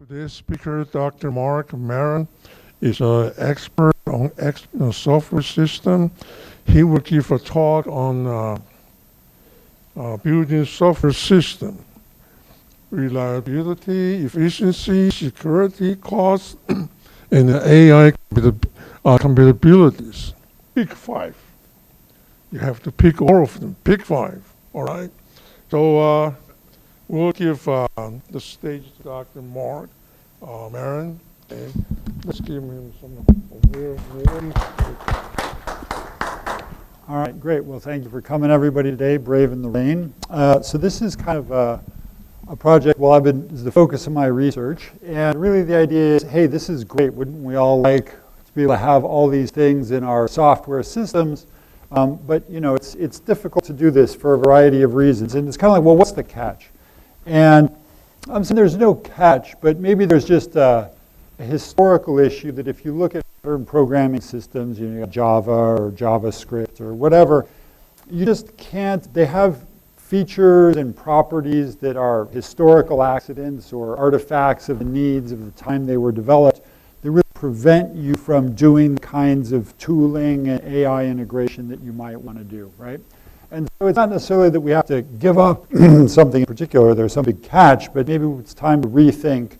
Today's speaker, Dr. Marron, is an expert on software system. He will give a talk on building software system, reliability, efficiency, security, cost, and the AI compatibilities. Pick 5. You have to pick all of them. Pick 5. All right. So we'll give the stage to Dr. Marron, and let's give him some warm. All right, great. Well, thank you for coming, everybody, today, brave in the rain. So this is kind of a project, this is the focus of my research. And really the idea is, hey, this is great. Wouldn't we all like to be able to have all these things in our software systems? But, you know, it's difficult to do this for a variety of reasons. And it's kind of like, well, what's the catch? And I'm saying there's no catch, but maybe there's just a historical issue that if you look at modern programming systems, you got Java or JavaScript or whatever, you just can't, they have features and properties that are historical accidents or artifacts of the needs of the time they were developed that really prevent you from doing the kinds of tooling and AI integration that you might want to do, right? And so it's not necessarily that we have to give up something in particular, there's some big catch, but maybe it's time to rethink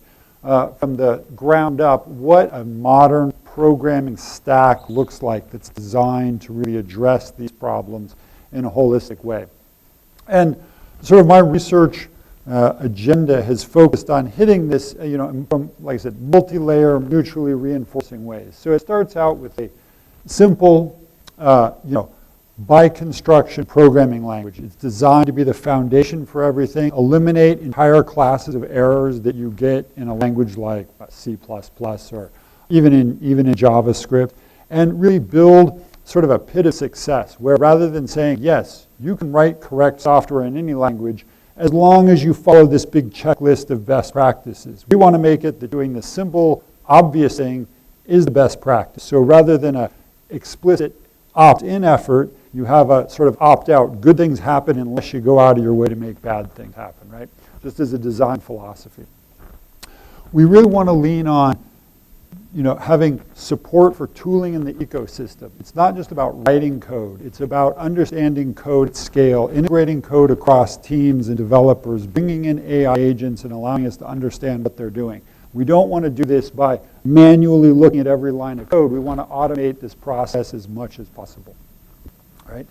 from the ground up what a modern programming stack looks like that's designed to really address these problems in a holistic way. And sort of my research agenda has focused on hitting this, from, like I said, multi-layer, mutually reinforcing ways. So it starts out with a simple, by construction programming language. It's designed to be the foundation for everything, eliminate entire classes of errors that you get in a language like C++ or even in JavaScript, and really build sort of a pit of success where rather than saying, yes, you can write correct software in any language as long as you follow this big checklist of best practices. We want to make it that doing the simple, obvious thing is the best practice. So rather than an explicit opt-in effort, you have a sort of opt-out. Good things happen unless you go out of your way to make bad things happen, right? Just as a design philosophy. We really want to lean on having support for tooling in the ecosystem. It's not just about writing code. It's about understanding code at scale, integrating code across teams and developers, bringing in AI agents and allowing us to understand what they're doing. We don't want to do this by manually looking at every line of code. We want to automate this process as much as possible. Right?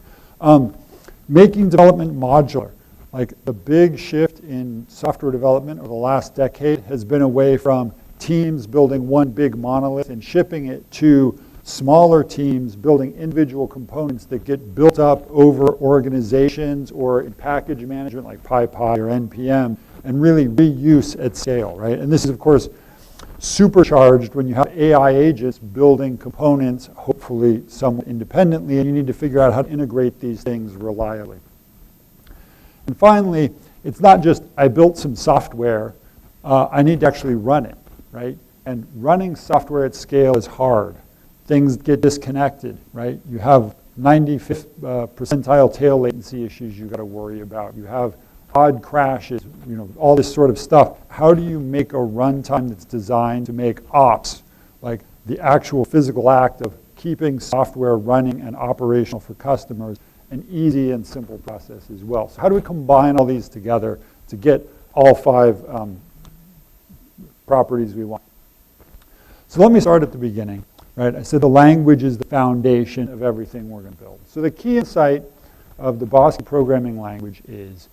Making development modular. Like the big shift in software development over the last decade has been away from teams building one big monolith and shipping it to smaller teams building individual components that get built up over organizations or in package management like PyPy or NPM and really reuse at scale, right? And this is, of course, supercharged when you have AI agents building components, hopefully somewhat independently, and you need to figure out how to integrate these things reliably. And finally, it's not just, I built some software, I need to actually run it, right? And running software at scale is hard. Things get disconnected, right? You have 95th percentile tail latency issues you've got to worry about. You have pod crashes, all this sort of stuff. How do you make a runtime that's designed to make ops, like the actual physical act of keeping software running and operational for customers, an easy and simple process as well? So how do we combine all these together to get all 5 properties we want? So let me start at the beginning, right? I said the language is the foundation of everything we're going to build. So the key insight of the Bosque programming language is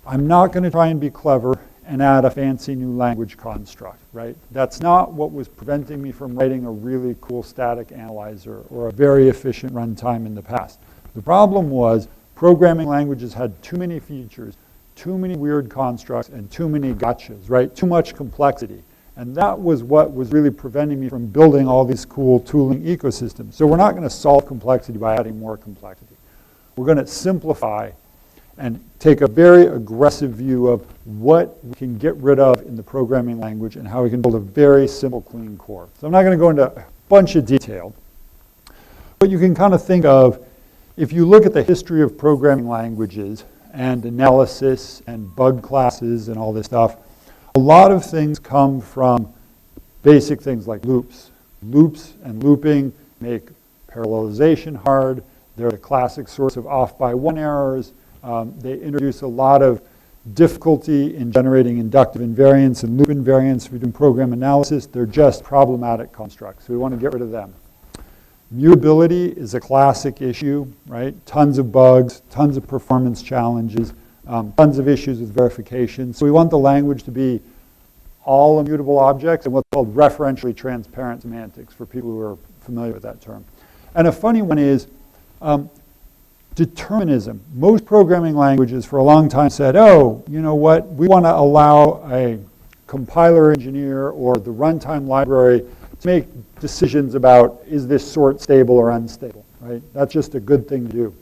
I'm not going to try and be clever and add a fancy new language construct, right? That's not what was preventing me from writing a really cool static analyzer or a very efficient runtime in the past. The problem was programming languages had too many features, too many weird constructs, and too many gotchas, right? Too much complexity. And that was what was really preventing me from building all these cool tooling ecosystems. So we're not going to solve complexity by adding more complexity. We're going to simplify and take a very aggressive view of what we can get rid of in the programming language and how we can build a very simple, clean core. So I'm not going to go into a bunch of detail, but you can kind of think of, if you look at the history of programming languages and analysis and bug classes and all this stuff, A lot of things come from basic things like loops. Loops and looping make parallelization hard. They're a classic source of off-by-one errors. They introduce a lot of difficulty in generating inductive invariance and loop invariance for doing program analysis. They're just problematic constructs, so we want to get rid of them. Mutability is a classic issue, right? Tons of bugs, tons of performance challenges, tons of issues with verification. So we want the language to be all immutable objects and what's called referentially transparent semantics for people who are familiar with that term. And a funny one is determinism. Most programming languages for a long time said, oh, you know what, we want to allow a compiler engineer or the runtime library to make decisions about is this sort stable or unstable, right? That's just a good thing to do.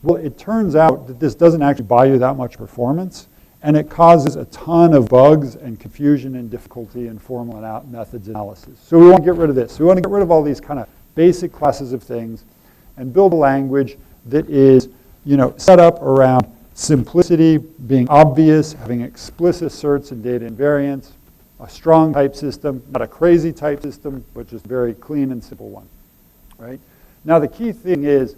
Well, it turns out that this doesn't actually buy you that much performance, and it causes a ton of bugs and confusion and difficulty in formal methods analysis. So we want to get rid of this. We want to get rid of all these kind of basic classes of things and build a language that is, set up around simplicity, being obvious, having explicit asserts and data invariance, a strong type system, not a crazy type system, but just a very clean and simple one, right? Now the key thing is,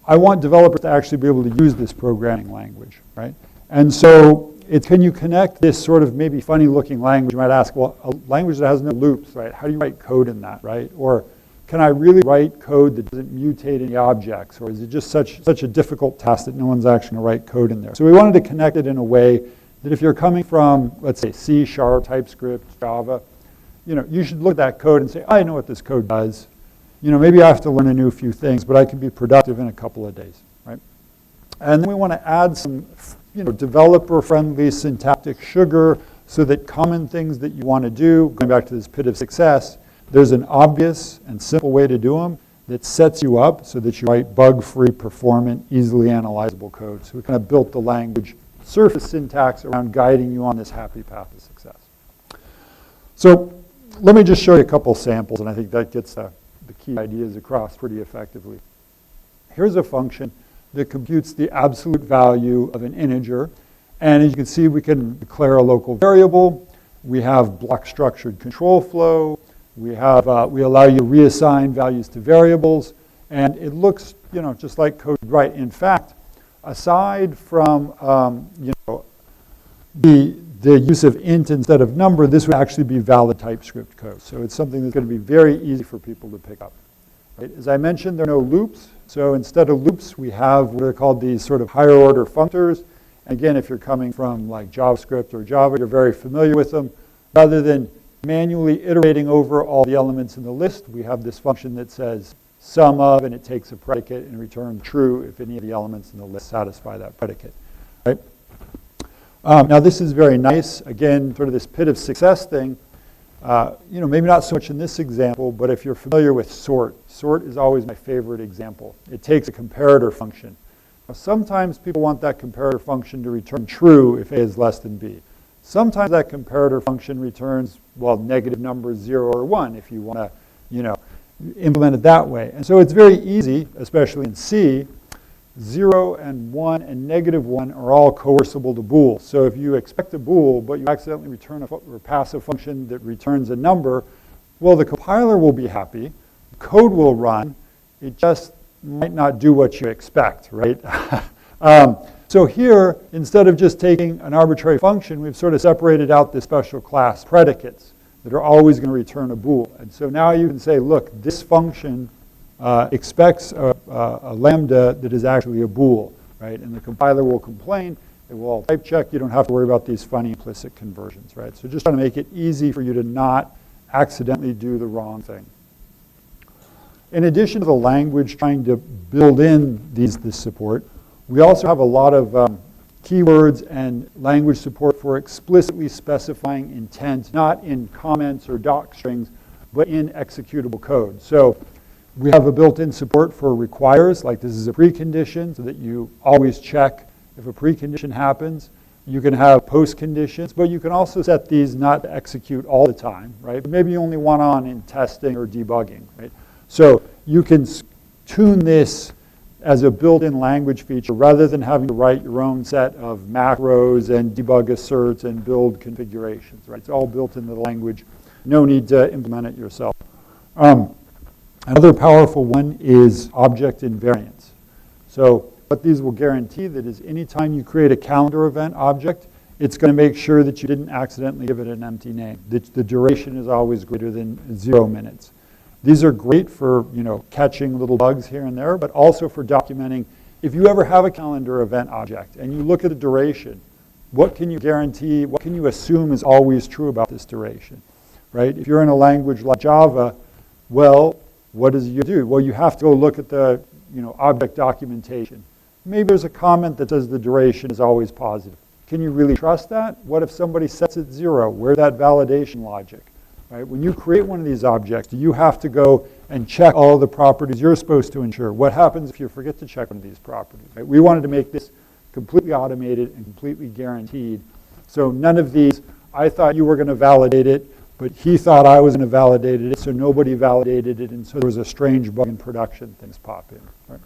I want developers to actually be able to use this programming language, right? And so can you connect this sort of maybe funny looking language? You might ask, well, a language that has no loops, right? How do you write code in that, right? Or can I really write code that doesn't mutate any objects? Or is it just such a difficult task that no one's actually going to write code in there? So we wanted to connect it in a way that if you're coming from, let's say, C#, TypeScript, Java, you should look at that code and say, I know what this code does. Maybe I have to learn a new few things, but I can be productive in a couple of days, right? And then we want to add some, developer-friendly syntactic sugar so that common things that you want to do, going back to this pit of success, there's an obvious and simple way to do them that sets you up so that you write bug-free, performant, easily analyzable code. So we kind of built the language surface syntax around guiding you on this happy path of success. So let me just show you a couple samples, and I think that gets the key ideas across pretty effectively. Here's a function that computes the absolute value of an integer. And as you can see, we can declare a local variable. We have block-structured control flow. We allow you to reassign values to variables. And it looks, just like code right. In fact, aside from, the use of int instead of number, this would actually be valid TypeScript code. So it's something that's going to be very easy for people to pick up. Right? As I mentioned, there are no loops. So instead of loops, we have what are called these sort of higher order functors. And again, if you're coming from like JavaScript or Java, you're very familiar with them. Rather than manually iterating over all the elements in the list, we have this function that says sum of, and it takes a predicate and returns true if any of the elements in the list satisfy that predicate. Right? Now this is very nice. Again, sort of this pit of success thing. Maybe not so much in this example, but if you're familiar with sort, sort is always my favorite example. It takes a comparator function. Now, sometimes people want that comparator function to return true if A is less than B. Sometimes that comparator function returns, negative numbers 0 or 1 if you want to, implement it that way. And so it's very easy, especially in C. 0 and 1 and negative 1 are all coercible to bool. So if you expect a bool, but you accidentally return or pass a function that returns a number, the compiler will be happy, code will run, it just might not do what you expect, right? So here, instead of just taking an arbitrary function, we've sort of separated out this special class predicates that are always going to return a bool. And so now you can say, look, this function expects a lambda that is actually a bool, right? And the compiler will complain, it will all type check, you don't have to worry about these funny implicit conversions, right? So just trying to make it easy for you to not accidentally do the wrong thing. In addition to the language trying to build in this support, we also have a lot of keywords and language support for explicitly specifying intent, not in comments or doc strings, but in executable code. So we have a built-in support for requires, like this is a precondition, so that you always check if a precondition happens. You can have post conditions, but you can also set these not to execute all the time, right? Maybe you only want on in testing or debugging, right? So you can tune this as a built-in language feature rather than having to write your own set of macros and debug asserts and build configurations, right? It's all built into the language. No need to implement it yourself. Another powerful one is object invariance. So what these will guarantee that is anytime you create a calendar event object, it's going to make sure that you didn't accidentally give it an empty name. The duration is always greater than 0 minutes. These are great for, catching little bugs here and there, but also for documenting. If you ever have a calendar event object and you look at the duration, what can you guarantee, what can you assume is always true about this duration, right? If you're in a language like Java, well, what does you do? Well, you have to go look at the, object documentation. Maybe there's a comment that says the duration is always positive. Can you really trust that? What if somebody sets it 0? Where's that validation logic? Right? When you create one of these objects, you have to go and check all the properties you're supposed to ensure. What happens if you forget to check one of these properties? Right? We wanted to make this completely automated and completely guaranteed. So none of these, I thought you were going to validate it, but he thought I was going to validate it, so nobody validated it, and so there was a strange bug in production, things pop in. Right?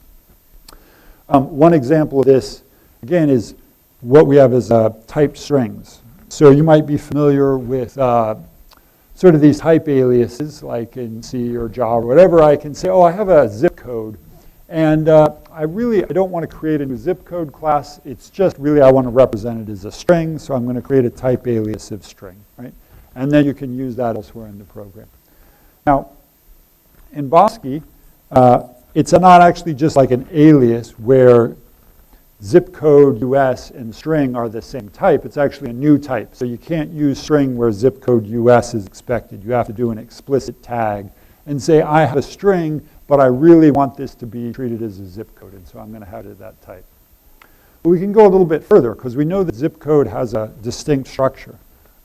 One example of this, again, is what we have as typed strings. So you might be familiar with sort of these type aliases, like in C or Java or whatever. I can say, I have a zip code, and I don't want to create a new zip code class. It's just really I want to represent it as a string, so I'm going to create a type alias of string, right? And then you can use that elsewhere in the program. Now, in Bosque, it's not actually just like an alias where zip code US and string are the same type. It's actually a new type. So you can't use string where zip code US is expected. You have to do an explicit tag and say, I have a string, but I really want this to be treated as a zip code, and so I'm going to have it that type. But we can go a little bit further because we know that zip code has a distinct structure,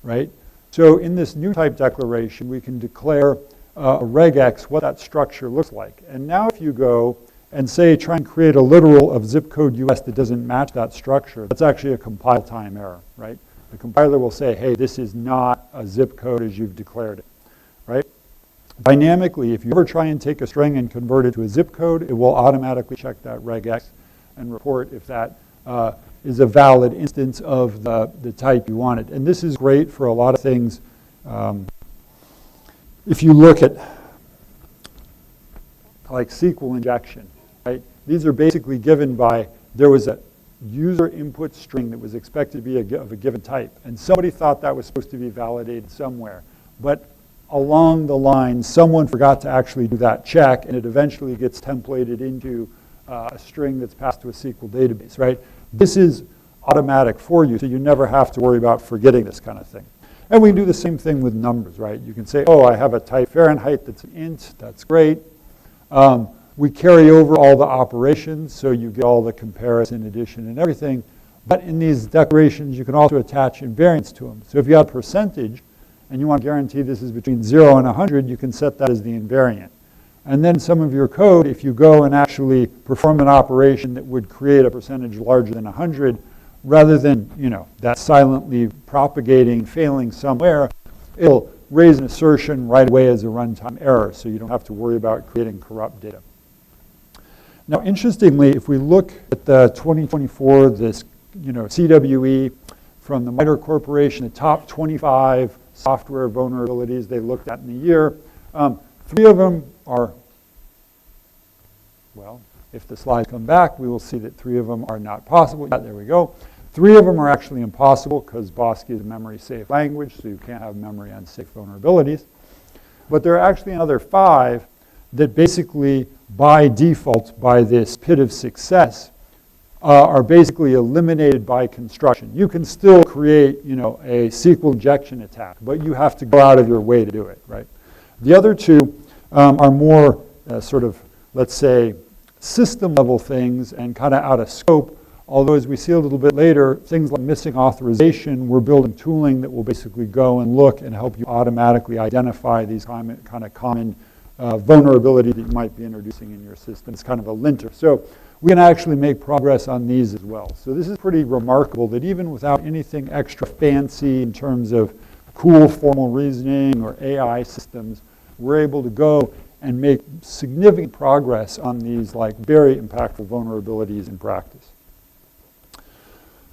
right? So in this new type declaration, we can declare a regex what that structure looks like. And now if you go and say, try and create a literal of zip code US that doesn't match that structure, that's actually a compile time error, right? The compiler will say, hey, this is not a zip code as you've declared it, right? Dynamically, if you ever try and take a string and convert it to a zip code, it will automatically check that regex and report if that is a valid instance of the type you wanted. And this is great for a lot of things. If you look at like SQL injection, right? These are basically given by, there was a user input string that was expected to be of a given type. And somebody thought that was supposed to be validated somewhere. But along the line, someone forgot to actually do that check, and it eventually gets templated into a string that's passed to a SQL database, right? This is automatic for you, so you never have to worry about forgetting this kind of thing. And we can do the same thing with numbers, right? You can say, I have a type Fahrenheit that's an int, that's great. We carry over all the operations, so you get all the comparison, addition, and everything. But in these declarations, you can also attach invariants to them. So if you have percentage, and you want to guarantee this is between 0 and 100, you can set that as the invariant. And then some of your code, if you go and actually perform an operation that would create a percentage larger than 100, rather than, that silently propagating, failing somewhere, it'll raise an assertion right away as a runtime error, so you don't have to worry about creating corrupt data. Now, interestingly, if we look at the 2024, this, CWE from the MITRE Corporation, the top 25 software vulnerabilities they looked at in the year, 3 of them are, well, if the slides come back, we will see that 3 of them are not possible. Yeah, there we go. 3 of them are actually impossible because Bosque is a memory-safe language, so you can't have memory-unsafe vulnerabilities. But there are actually another 5 that basically, by default, by this pit of success, are basically eliminated by construction. You can still create, a SQL injection attack, but you have to go out of your way to do it, right? The other 2 are more sort of, let's say, system-level things and kind of out of scope. Although, as we see a little bit later, things like missing authorization, we're building tooling that will basically go and look and help you automatically identify these kind of common vulnerability that you might be introducing in your system. It's kind of a linter. So we can actually make progress on these as well. So this is pretty remarkable that even without anything extra fancy in terms of cool formal reasoning or AI systems, we're able to go and make significant progress on these like very impactful vulnerabilities in practice.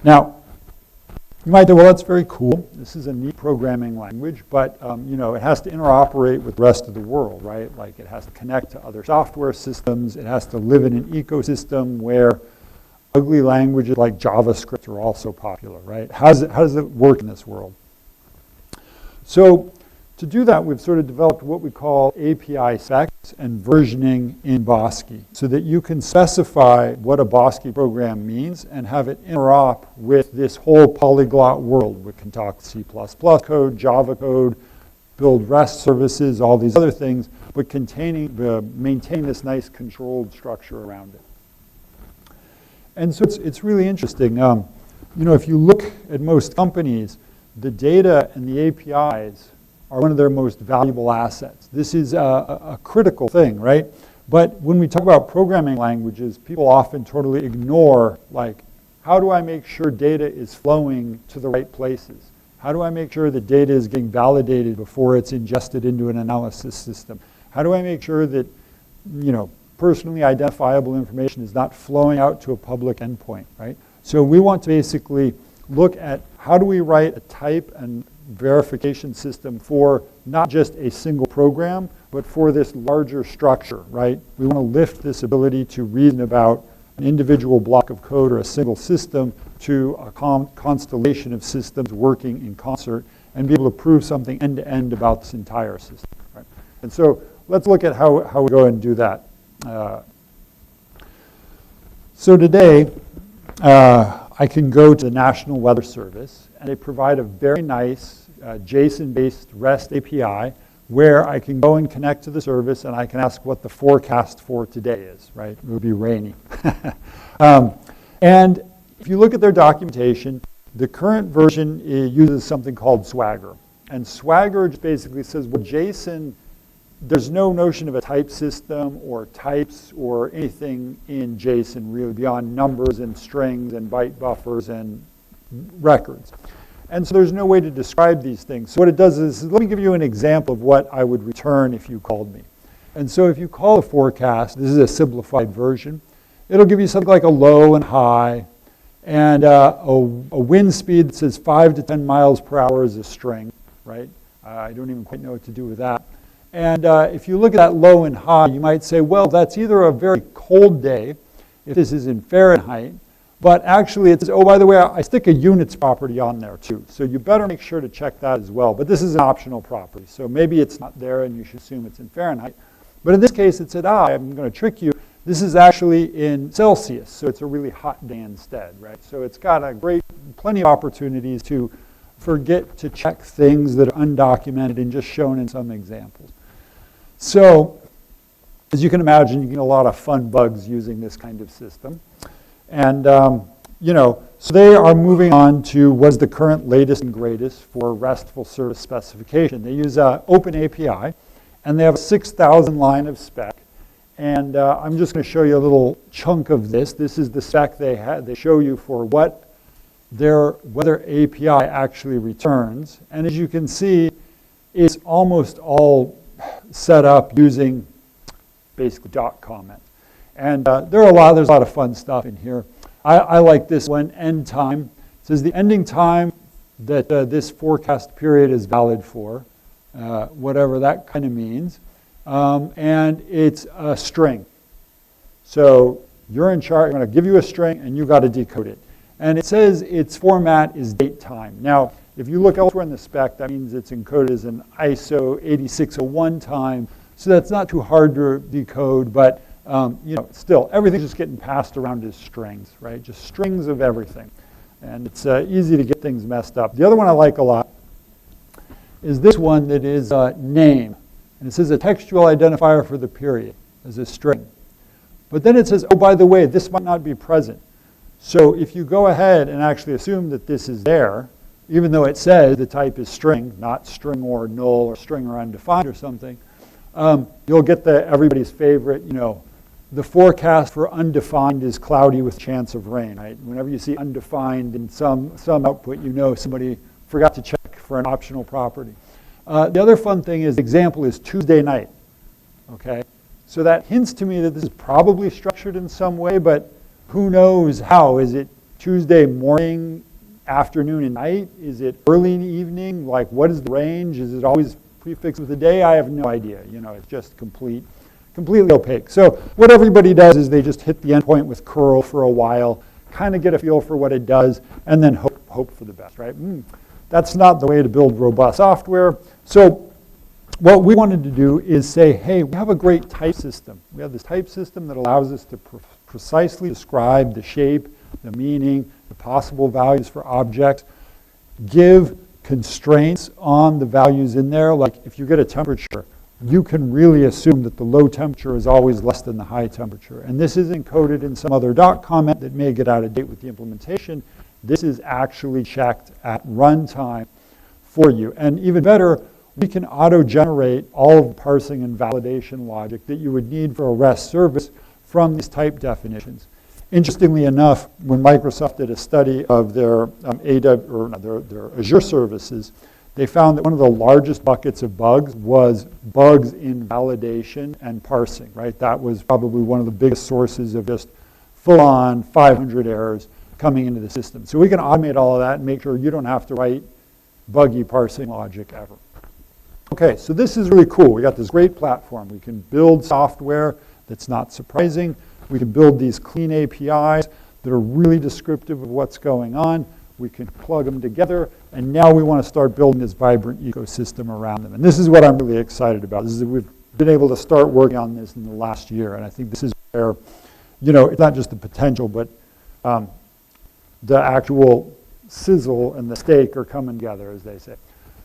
Now, you might say, well, that's very cool. This is a neat programming language, but it has to interoperate with the rest of the world, right? Like it has to connect to other software systems. It has to live in an ecosystem where ugly languages like JavaScript are also popular, right? How does it work in this world? So to do that, we've sort of developed what we call API specs and versioning in Bosque so that you can specify what a Bosque program means and have it interop with this whole polyglot world. We can talk C++ code, Java code, build REST services, all these other things, but maintain this nice controlled structure around it. And so it's really interesting. If you look at most companies, the data and the APIs are one of their most valuable assets. This is a critical thing, right? But when we talk about programming languages, people often totally ignore, like, how do I make sure data is flowing to the right places? How do I make sure that data is getting validated before it's ingested into an analysis system? How do I make sure that, personally identifiable information is not flowing out to a public endpoint, right? So we want to basically look at how do we write a type and verification system for not just a single program, but for this larger structure, right? We want to lift this ability to reason about an individual block of code or a single system to a constellation of systems working in concert and be able to prove something end-to-end about this entire system, right? And so let's look at how we go and do that. So today, I can go to the National Weather Service, and they provide a very nice JSON-based REST API where I can go and connect to the service, and I can ask what the forecast for today is, right? It would be rainy. And if you look at their documentation, the current version uses something called Swagger. And Swagger just basically says, well, JSON, there's no notion of a type system or types or anything in JSON really beyond numbers and strings and byte buffers and records. And so there's no way to describe these things. So what it does is, let me give you an example of what I would return if you called me. And so if you call a forecast, this is a simplified version, it'll give you something like a low and high, and a wind speed that says 5 to 10 miles per hour is a string, right? I don't even quite know what to do with that. And if you look at that low and high, you might say, well, that's either a very cold day, if this is in Fahrenheit, but actually it says, oh, by the way, I stick a units property on there too. So you better make sure to check that as well. But this is an optional property. So maybe it's not there and you should assume it's in Fahrenheit. But in this case, it said, I'm going to trick you. This is actually in Celsius. So it's a really hot day instead, right? So it's got plenty of opportunities to forget to check things that are undocumented and just shown in some examples. So as you can imagine, you get a lot of fun bugs using this kind of system. And, so they are moving on to what's the current latest and greatest for RESTful service specification. They use Open API, and they have a 6,000 line of spec. And I'm just going to show you a little chunk of this. This is the spec they show you for what their weather API actually returns. And as you can see, it's almost all set up using basically dot comment. And there's a lot of fun stuff in here. I like this one, end time. It says the ending time that this forecast period is valid for, whatever that kind of means. And it's a string. So you're in charge. I'm going to give you a string, and you've got to decode it. And it says its format is date time. Now, if you look elsewhere in the spec, that means it's encoded as an ISO 8601 time. So that's not too hard to decode, but still, everything's just getting passed around as strings, right? Just strings of everything. And it's easy to get things messed up. The other one I like a lot is this one that is name. And it says a textual identifier for the period as a string. But then it says, oh, by the way, this might not be present. So if you go ahead and actually assume that this is there, even though it says the type is string, not string or null or string or undefined or something, you'll get everybody's favorite, the forecast for undefined is cloudy with chance of rain, right? Whenever you see undefined in some output, somebody forgot to check for an optional property. The other fun thing is, example is Tuesday night. okay? So that hints to me that this is probably structured in some way, but who knows how? Is it Tuesday morning, afternoon, and night? Is it early in the evening? Like, what is the range? Is it always prefixed with a day? I have no idea. You know, it's just completely opaque. So what everybody does is they just hit the endpoint with curl for a while, kind of get a feel for what it does, and then hope for the best, right? That's not the way to build robust software. So what we wanted to do is say, hey, we have a great type system. We have this type system that allows us to precisely describe the shape, the meaning, the possible values for objects, give constraints on the values in there. Like if you get a temperature, you can really assume that the low temperature is always less than the high temperature. And this is encoded in some other doc comment that may get out of date with the implementation. This is actually checked at runtime for you. And even better, we can auto-generate all of the parsing and validation logic that you would need for a REST service from these type definitions. Interestingly enough, when Microsoft did a study of their Azure services, they found that one of the largest buckets of bugs was bugs in validation and parsing, right? That was probably one of the biggest sources of just full-on 500 errors coming into the system. So we can automate all of that and make sure you don't have to write buggy parsing logic ever. Okay, so this is really cool. We got this great platform. We can build software that's not surprising. We can build these clean APIs that are really descriptive of what's going on. We can plug them together, and now we want to start building this vibrant ecosystem around them. And this is what I'm really excited about. This is we've been able to start working on this in the last year, and I think this is where, you know, it's not just the potential, but the actual sizzle and the steak are coming together, as they say.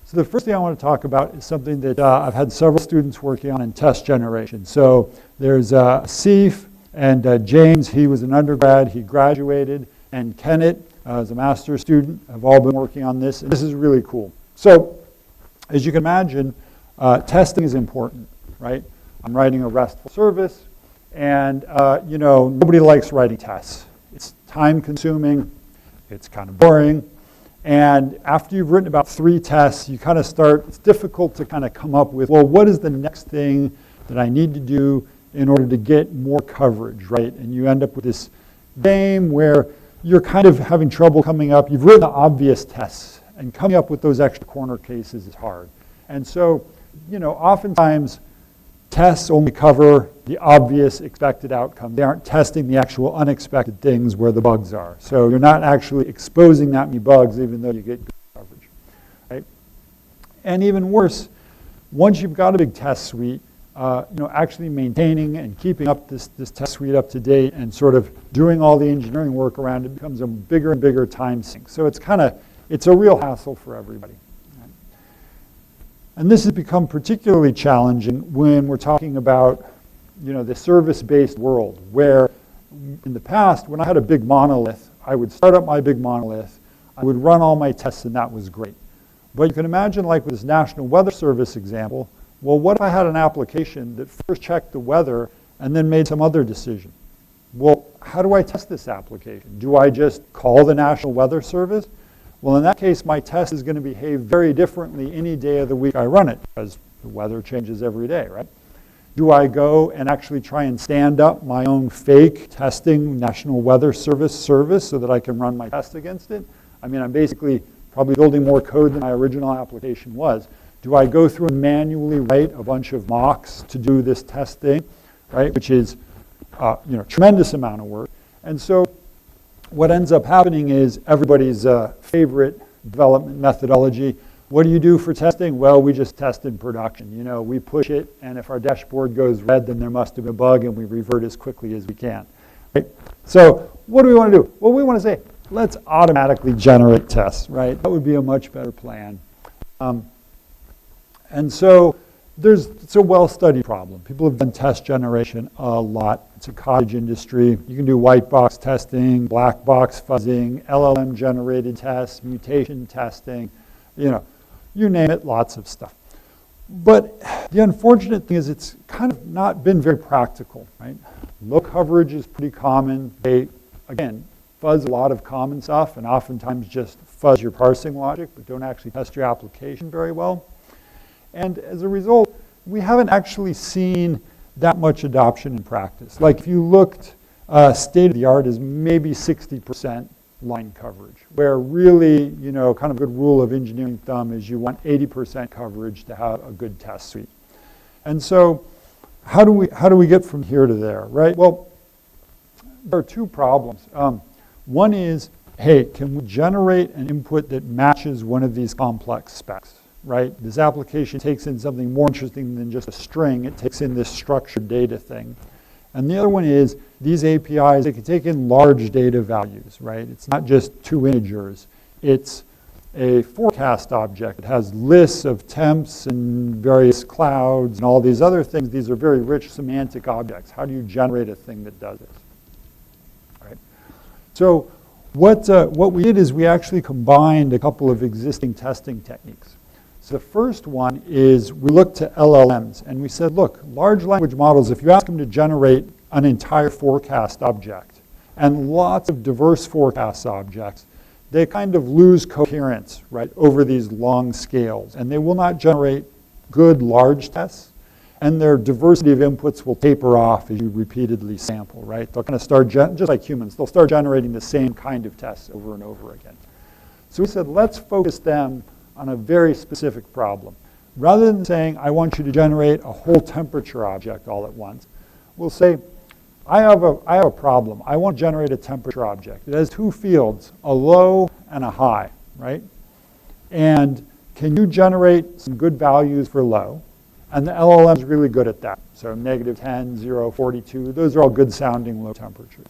So the first thing I want to talk about is something that I've had several students working on in test generation. So there's Seif and James. He was an undergrad. He graduated. And Kenneth, as a master's student, have all been working on this. And this is really cool. So as you can imagine, testing is important, right? I'm writing a RESTful service. And, you know, nobody likes writing tests. It's time-consuming. It's kind of boring. And after you've written about 3 tests, you kind of start, it's difficult to kind of come up with, well, what is the next thing that I need to do in order to get more coverage, right? And you end up with this game where you're kind of having trouble coming up. You've written the obvious tests, and coming up with those extra corner cases is hard. And so, you know, oftentimes tests only cover the obvious expected outcome. They aren't testing the actual unexpected things where the bugs are. So you're not actually exposing that many bugs, even though you get good coverage, right? And even worse, once you've got a big test suite, you know, actually maintaining and keeping up this test suite up to date and sort of doing all the engineering work around it becomes a bigger and bigger time sink. So it's a real hassle for everybody. Right? And this has become particularly challenging when we're talking about, you know, the service-based world, where in the past, when I had a big monolith, I would start up my big monolith, I would run all my tests, and that was great. But you can imagine, like with this National Weather Service example, well, what if I had an application that first checked the weather and then made some other decision? Well, how do I test this application? Do I just call the National Weather Service? Well, in that case, my test is going to behave very differently any day of the week I run it, because the weather changes every day, right? Do I go and actually try and stand up my own fake testing National Weather Service so that I can run my test against it? I mean, I'm basically probably building more code than my original application was. Do I go through and manually write a bunch of mocks to do this testing, right? Which is, you know, tremendous amount of work. And so what ends up happening is everybody's favorite development methodology. What do you do for testing? Well, we just test in production. You know, we push it, and if our dashboard goes red, then there must have been a bug, and we revert as quickly as we can. Right? So what do we want to do? Well, we want to say, let's automatically generate tests, right? That would be a much better plan. And so it's a well-studied problem. People have done test generation a lot. It's a cottage industry. You can do white box testing, black box fuzzing, LLM-generated tests, mutation testing, you know, you name it, lots of stuff. But the unfortunate thing is it's kind of not been very practical, right? Low coverage is pretty common. They, again, fuzz a lot of common stuff and oftentimes just fuzz your parsing logic, but don't actually test your application very well. And as a result, we haven't actually seen that much adoption in practice. Like if you looked, state of the art is maybe 60% line coverage, where really, kind of a good rule of engineering thumb is you want 80% coverage to have a good test suite. And so how do we get from here to there, right? Well, there are two problems. One is, hey, can we generate an input that matches one of these complex specs, right? This application takes in something more interesting than just a string. It takes in this structured data thing. And the other one is these APIs, they can take in large data values, right? It's not just two integers. It's a forecast object. It has lists of temps and various clouds and all these other things. These are very rich semantic objects. How do you generate a thing that does this? Right? So what we did is we actually combined a couple of existing testing techniques. So the first one is we looked to LLMs and we said, look, large language models, if you ask them to generate an entire forecast object and lots of diverse forecast objects, they kind of lose coherence, right, over these long scales. And they will not generate good large tests. And their diversity of inputs will taper off as you repeatedly sample, right? They'll kind of start, just like humans, they'll start generating the same kind of tests over and over again. So we said, let's focus them on a very specific problem. Rather than saying, I want you to generate a whole temperature object all at once, we'll say, I have a problem. I want to generate a temperature object. It has two fields, a low and a high, right? And can you generate some good values for low? And the LLM is really good at that. So -10, 0, 42, those are all good sounding low temperatures.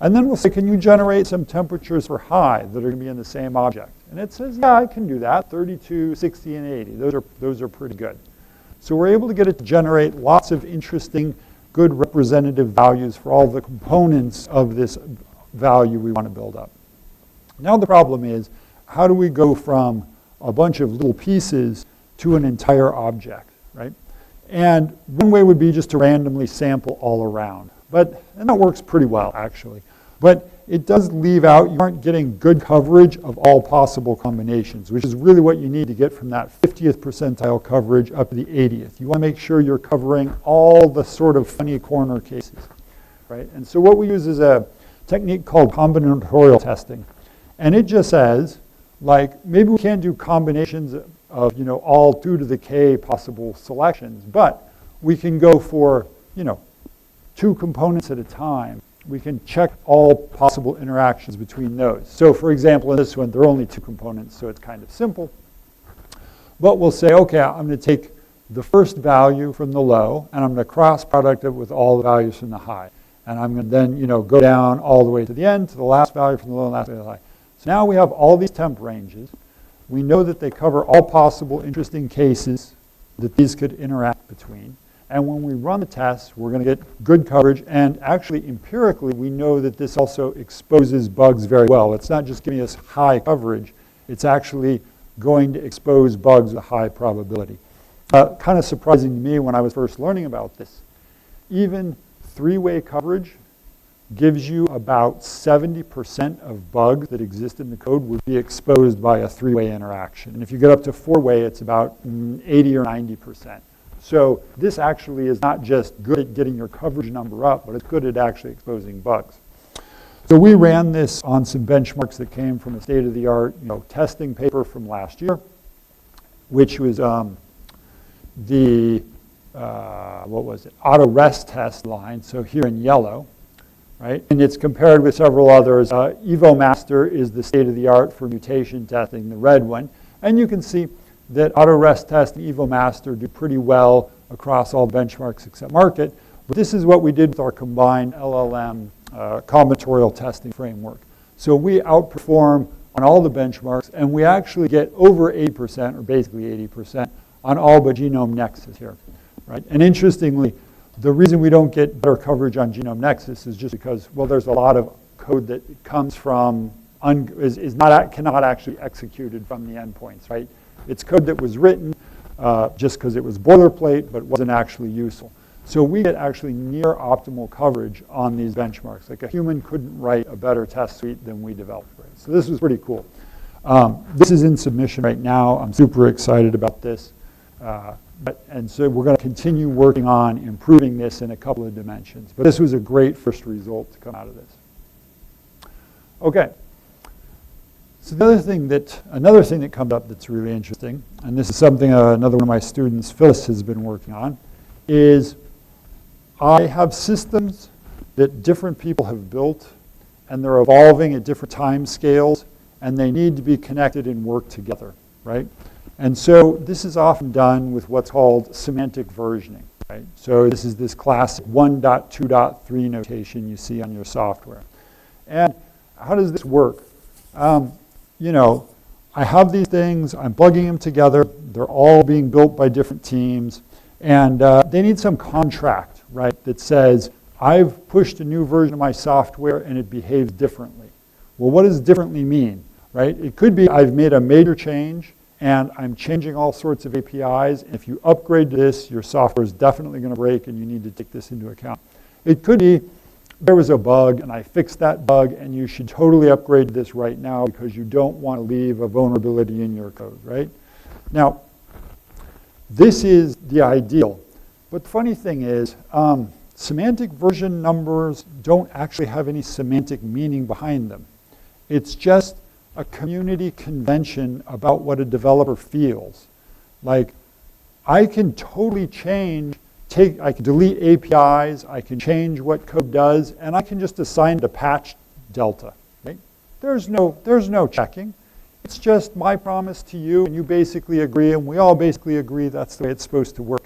And then we'll say, can you generate some temperatures for high that are going to be in the same object? And it says, yeah, I can do that, 32, 60, and 80. Those are pretty good. So we're able to get it to generate lots of interesting, good representative values for all the components of this value we want to build up. Now the problem is, how do we go from a bunch of little pieces to an entire object, right? And one way would be just to randomly sample all around. And that works pretty well, actually. But it does leave out, you aren't getting good coverage of all possible combinations, which is really what you need to get from that 50th percentile coverage up to the 80th. You want to make sure you're covering all the sort of funny corner cases, right? And so what we use is a technique called combinatorial testing. And it just says, like, maybe we can't do combinations of, all 2 to the k possible selections, but we can go for, 2 components at a time. We can check all possible interactions between those. So for example, in this one, there are only 2 components, so it's kind of simple. But we'll say, okay, I'm going to take the first value from the low, and I'm going to cross product it with all the values from the high. And I'm going to then, go down all the way to the end, to the last value from the low and last value from the high. So now we have all these temp ranges. We know that they cover all possible interesting cases that these could interact between. And when we run the tests, we're going to get good coverage. And actually, empirically, we know that this also exposes bugs very well. It's not just giving us high coverage. It's actually going to expose bugs with a high probability. Kind of surprising to me when I was first learning about this. Even 3-way coverage gives you about 70% of bugs that exist in the code would be exposed by a 3-way interaction. And if you get up to 4-way, it's about 80 or 90%. So this actually is not just good at getting your coverage number up, but it's good at actually exposing bugs. So we ran this on some benchmarks that came from a state-of-the-art testing paper from last year, which was the auto rest test line, so here in yellow, right? And it's compared with several others. EvoMaster is the state-of-the-art for mutation testing, the red one. And you can see that auto rest test and EvoMaster do pretty well across all benchmarks except market. But this is what we did with our combined LLM combinatorial testing framework. So we outperform on all the benchmarks, and we actually get over 80%, or basically 80%, on all but Genome Nexus here, right? And interestingly, the reason we don't get better coverage on Genome Nexus is just because, well, there's a lot of code that comes from, cannot actually be executed from the endpoints, right? It's code that was written just because it was boilerplate, but wasn't actually useful. So we get actually near optimal coverage on these benchmarks. Like a human couldn't write a better test suite than we developed. Right? So this was pretty cool. This is in submission right now. I'm super excited about this. And so we're going to continue working on improving this in a couple of dimensions. But this was a great first result to come out of this. Okay. So another thing that comes up that's really interesting, and this is something another one of my students, Phyllis, has been working on, is I have systems that different people have built, and they're evolving at different time scales, and they need to be connected and work together, right? And so this is often done with what's called semantic versioning, right? So this is this classic 1.2.3 notation you see on your software. And how does this work? You know, I have these things, I'm plugging them together, they're all being built by different teams, and they need some contract, right, that says, I've pushed a new version of my software and it behaves differently. Well, what does differently mean, right? It could be I've made a major change and I'm changing all sorts of APIs, and if you upgrade to this, your software is definitely going to break and you need to take this into account. It could be there was a bug and I fixed that bug and you should totally upgrade to this right now because you don't want to leave a vulnerability in your code, right? Now, this is the ideal. But the funny thing is, semantic version numbers don't actually have any semantic meaning behind them. It's just a community convention about what a developer feels. Like, I can totally I can delete APIs, I can change what code does, and I can just assign it a patch delta. Right? There's no checking. It's just my promise to you, and you basically agree, and we all basically agree that's the way it's supposed to work.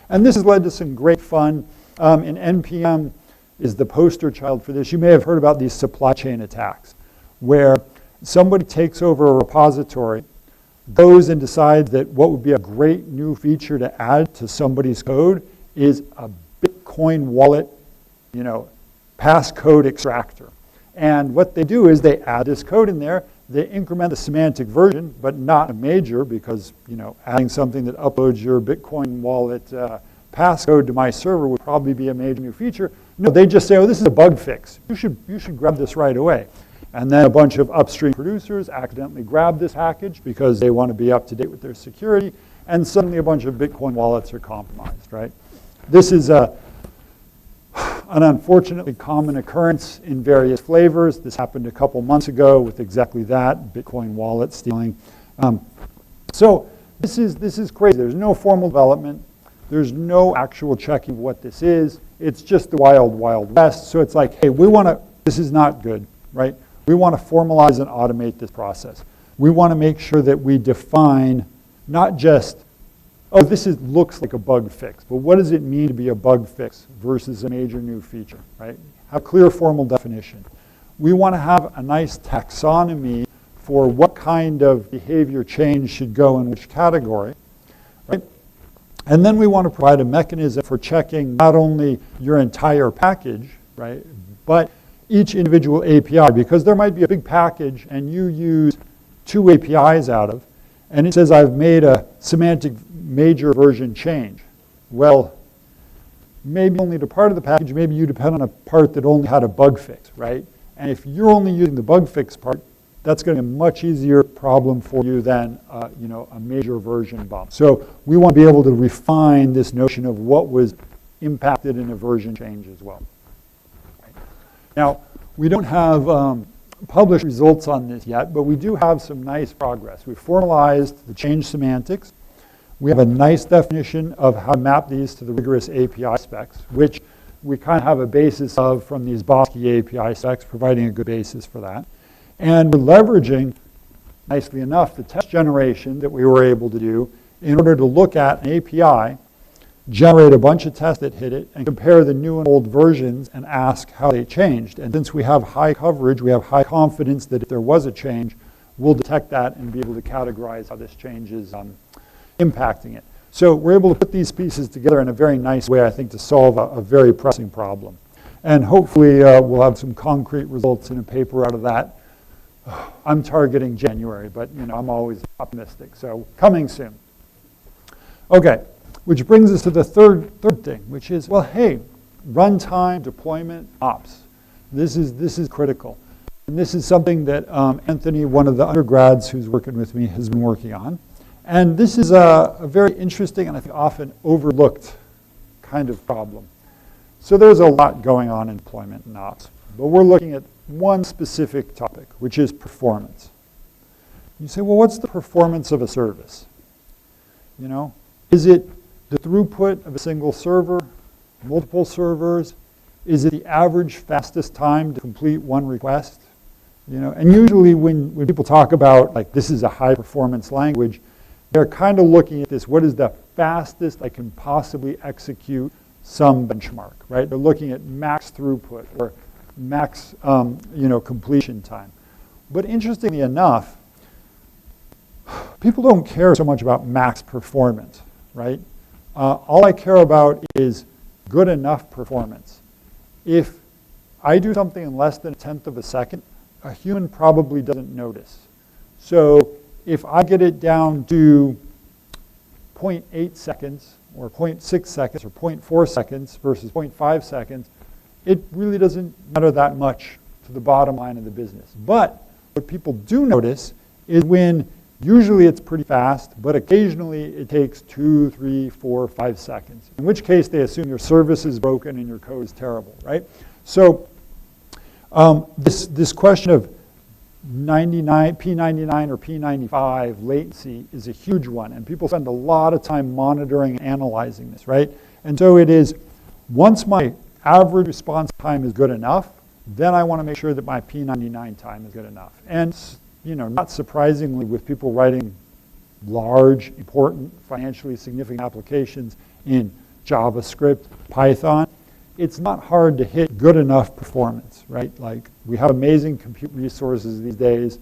And this has led to some great fun. And NPM is the poster child for this. You may have heard about these supply chain attacks, where somebody takes over a repository, goes and decides that what would be a great new feature to add to somebody's code is a Bitcoin wallet, passcode extractor. And what they do is they add this code in there, they increment the semantic version, but not a major, because adding something that uploads your Bitcoin wallet passcode to my server would probably be a major new feature. No, they just say, oh, this is a bug fix. You should grab this right away. And then a bunch of upstream producers accidentally grab this package because they want to be up to date with their security, and suddenly a bunch of Bitcoin wallets are compromised, right? This is an unfortunately common occurrence in various flavors. This happened a couple months ago with exactly that, Bitcoin wallet stealing. So this is crazy. There's no formal development. There's no actual checking of what this is. It's just the wild, wild west. So it's like, hey, this is not good, right? We want to formalize and automate this process. We want to make sure that we define not just, oh, looks like a bug fix, but what does it mean to be a bug fix versus a major new feature, right? Have clear formal definition. We want to have a nice taxonomy for what kind of behavior change should go in which category, right? And then we want to provide a mechanism for checking not only your entire package, right, but each individual API, because there might be a big package and you use 2 APIs out of, and it says I've made a semantic major version change. Well, maybe only to part of the package, maybe you depend on a part that only had a bug fix, right? And if you're only using the bug fix part, that's going to be a much easier problem for you than a major version bump. So we want to be able to refine this notion of what was impacted in a version change as well. Now, we don't have published results on this yet, but we do have some nice progress. We've formalized the change semantics. We have a nice definition of how to map these to the rigorous API specs, which we kind of have a basis of from these Bosque API specs, providing a good basis for that. And we're leveraging, nicely enough, the test generation that we were able to do in order to look at an API, generate a bunch of tests that hit it, and compare the new and old versions and ask how they changed. And since we have high coverage, we have high confidence that if there was a change, we'll detect that and be able to categorize how this change is impacting it. So we're able to put these pieces together in a very nice way, I think, to solve a very pressing problem. And hopefully we'll have some concrete results in a paper out of that. I'm targeting January, but I'm always optimistic. So coming soon. Okay. Which brings us to the third thing, which is, well, hey, runtime deployment ops. This is critical. And this is something that Anthony, one of the undergrads who's working with me, has been working on. And this is a very interesting and I think often overlooked kind of problem. So there's a lot going on in deployment and ops, but we're looking at one specific topic, which is performance. You say, well, what's the performance of a service? You know, is it the throughput of a single server, multiple servers? Is it the average fastest time to complete one request? You know, and usually when people talk about like this is a high performance language, they're kind of looking at this, what is the fastest I can possibly execute some benchmark, right? They're looking at max throughput or max completion time. But interestingly enough, people don't care so much about max performance, right? All I care about is good enough performance. If I do something in less than 1/10 of a second, a human probably doesn't notice. So if I get it down to 0.8 seconds or 0.6 seconds or 0.4 seconds versus 0.5 seconds, it really doesn't matter that much to the bottom line of the business. But what people do notice is when usually it's pretty fast, but occasionally it takes 2, 3, 4, 5 seconds, in which case they assume your service is broken and your code is terrible, right? So this question of P99 or P95 latency is a huge one, and people spend a lot of time monitoring and analyzing this, right? And so it is, once my average response time is good enough, then I want to make sure that my P99 time is good enough. And not surprisingly, with people writing large, important, financially significant applications in JavaScript, Python, it's not hard to hit good enough performance, right? Like, we have amazing compute resources these days.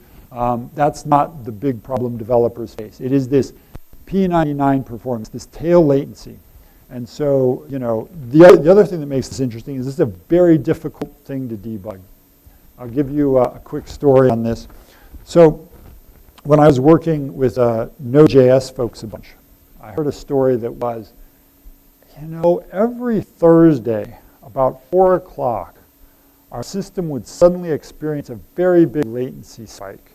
That's not the big problem developers face. It is this P99 performance, this tail latency. And so, the other thing that makes this interesting is this is a very difficult thing to debug. I'll give you a quick story on this. So when I was working with Node.js folks a bunch, I heard a story that was, every Thursday about 4 o'clock, our system would suddenly experience a very big latency spike.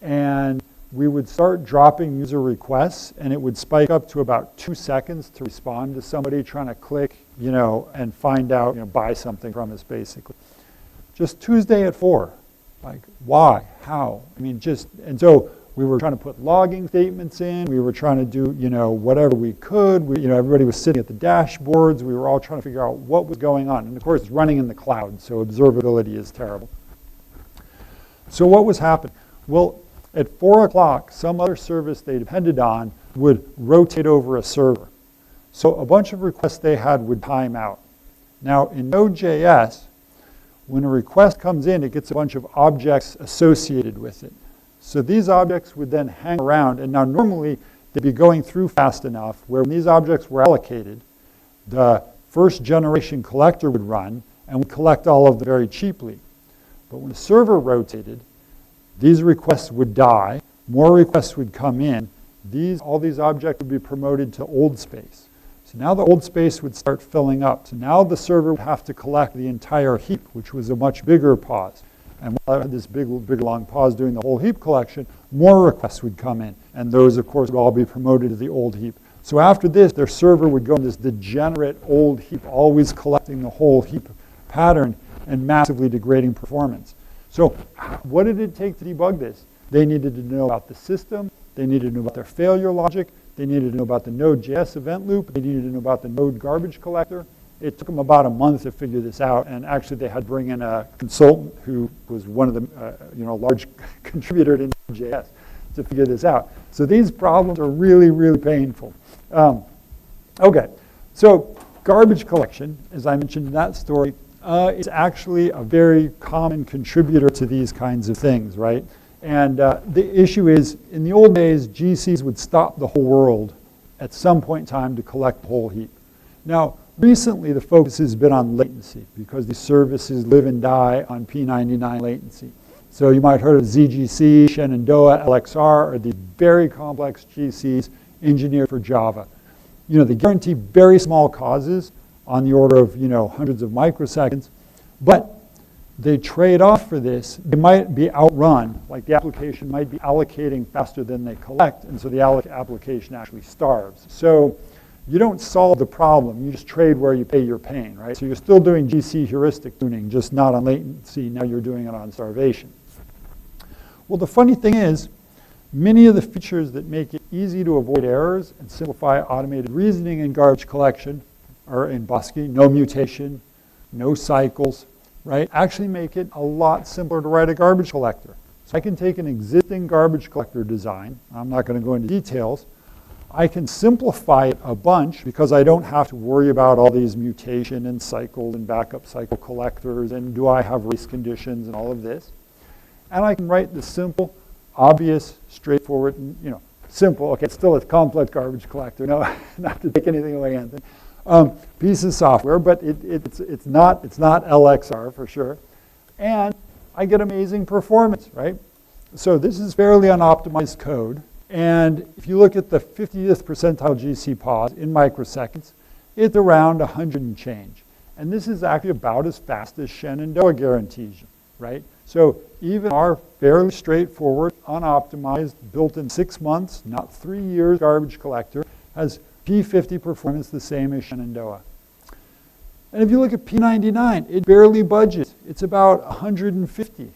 And we would start dropping user requests, and it would spike up to about 2 seconds to respond to somebody trying to click, and find out, buy something from us, basically. Just Tuesday at 4. Like, why? How? And so we were trying to put logging statements in. We were trying to do, whatever we could. Everybody was sitting at the dashboards. We were all trying to figure out what was going on. And of course, it's running in the cloud, so observability is terrible. So what was happening? Well, at 4 o'clock, some other service they depended on would rotate over a server. So a bunch of requests they had would time out. Now, in Node.js, when a request comes in, it gets a bunch of objects associated with it. So these objects would then hang around, and now normally they'd be going through fast enough where when these objects were allocated, the first generation collector would run and would collect all of them very cheaply. But when the server rotated, these requests would die, more requests would come in, all these objects would be promoted to old space. So now the old space would start filling up. So now the server would have to collect the entire heap, which was a much bigger pause. And while I had this big long pause doing the whole heap collection, more requests would come in. And those, of course, would all be promoted to the old heap. So after this, their server would go in this degenerate old heap, always collecting the whole heap pattern and massively degrading performance. So what did it take to debug this? They needed to know about the system. They needed to know about their failure logic. They needed to know about the Node.js event loop. They needed to know about the Node garbage collector. It took them about a month to figure this out, and actually they had to bring in a consultant who was one of the large contributor to Node.js to figure this out. So these problems are really, really painful. Okay, so garbage collection, as I mentioned in that story, is actually a very common contributor to these kinds of things, right? And the issue is, in the old days, GCs would stop the whole world at some point in time to collect the whole heap. Now, recently the focus has been on latency because these services live and die on P99 latency. So you might have heard of ZGC, Shenandoah, LXR, are these very complex GCs engineered for Java. They guarantee very small causes on the order of hundreds of microseconds, but they trade off for this. They might be outrun, like the application might be allocating faster than they collect, and so the application actually starves. So you don't solve the problem, you just trade where you pay your pain, right? So you're still doing GC heuristic tuning, just not on latency, now you're doing it on starvation. Well, the funny thing is, many of the features that make it easy to avoid errors and simplify automated reasoning in garbage collection are in Bosque, no mutation, no cycles, right? Actually make it a lot simpler to write a garbage collector. So I can take an existing garbage collector design, I'm not going to go into details, I can simplify it a bunch because I don't have to worry about all these mutation and cycles and backup cycle collectors and do I have race conditions and all of this. And I can write the simple, obvious, straightforward, simple, okay, it's still a complex garbage collector, no, not to take anything away, Anthony. Piece of software, but it's not LXR for sure. And I get amazing performance, right? So this is fairly unoptimized code. And if you look at the 50th percentile GC pause in microseconds, it's around 100 and change. And this is actually about as fast as Shenandoah guarantees you, right? So even our fairly straightforward, unoptimized, built in 6 months, not 3 years garbage collector has P50 performance the same as Shenandoah. And if you look at P99, it barely budgets. It's about 150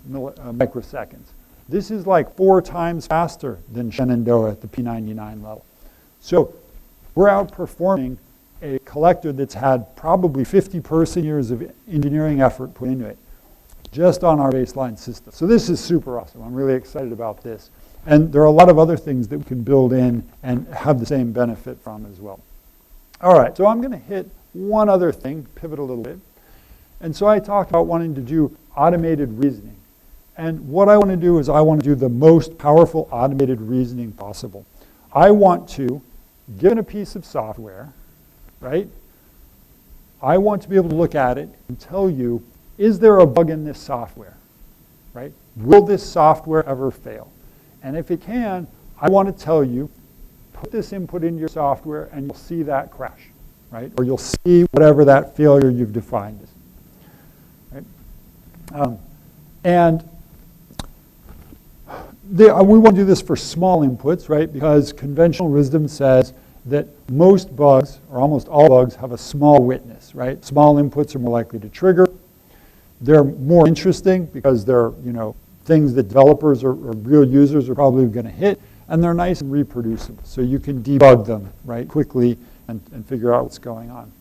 microseconds. This is like 4 times faster than Shenandoah at the P99 level. So we're outperforming a collector that's had probably 50 person years of engineering effort put into it, just on our baseline system. So this is super awesome. I'm really excited about this. And there are a lot of other things that we can build in and have the same benefit from as well. All right, so I'm going to hit one other thing, pivot a little bit. And so I talked about wanting to do automated reasoning. And what I want to do is I want to do the most powerful automated reasoning possible. I want to, given a piece of software, right, I want to be able to look at it and tell you, is there a bug in this software, right? Will this software ever fail? And if it can, I want to tell you, put this input into your software and you'll see that crash, right? Or you'll see whatever that failure you've defined is, right? We want to do this for small inputs, right? Because conventional wisdom says that most bugs, or almost all bugs, have a small witness, right? Small inputs are more likely to trigger. They're more interesting because they're, things that developers or real users are probably going to hit, and they're nice and reproducible. So you can debug them, right, quickly and figure out what's going on.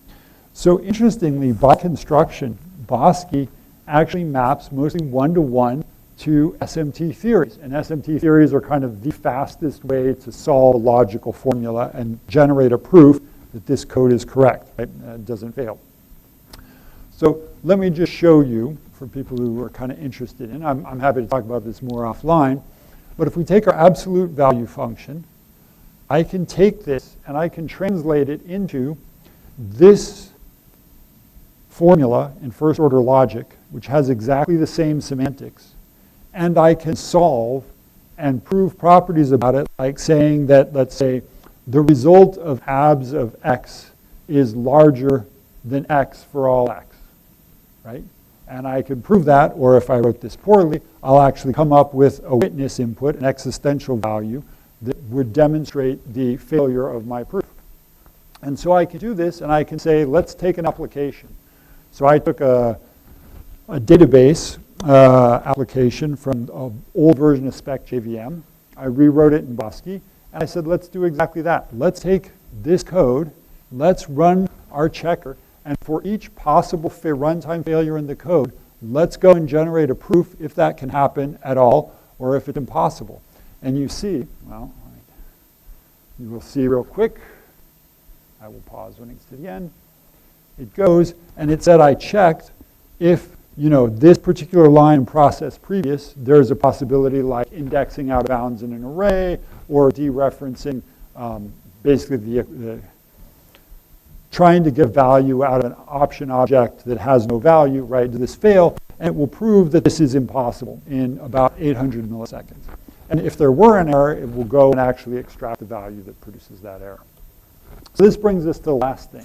So interestingly, by construction, Bosque actually maps mostly one-to-one to SMT theories. And SMT theories are kind of the fastest way to solve a logical formula and generate a proof that this code is correct, right? It doesn't fail. So let me just show you, for people who are kind of interested in, I'm happy to talk about this more offline, but if we take our absolute value function, I can take this and I can translate it into this formula in first order logic, which has exactly the same semantics, and I can solve and prove properties about it, like saying that, let's say, the result of abs of x is larger than x for all x, right? And I can prove that, or if I wrote this poorly, I'll actually come up with a witness input, an existential value, that would demonstrate the failure of my proof. And so I can do this, and I can say, let's take an application. So I took a database application from an old version of Spec JVM. I rewrote it in Bosque, and I said, let's do exactly that. Let's take this code, let's run our checker, and for each possible runtime failure in the code, let's go and generate a proof if that can happen at all, or if it's impossible. And you see, well, you will see real quick. I will pause when it's to the end. It goes, and it said I checked if, this particular line process previous, there's a possibility like indexing out of bounds in an array, or dereferencing basically the trying to get value out of an option object that has no value, right? Does this fail? And it will prove that this is impossible in about 800 milliseconds. And if there were an error, it will go and actually extract the value that produces that error. So this brings us to the last thing.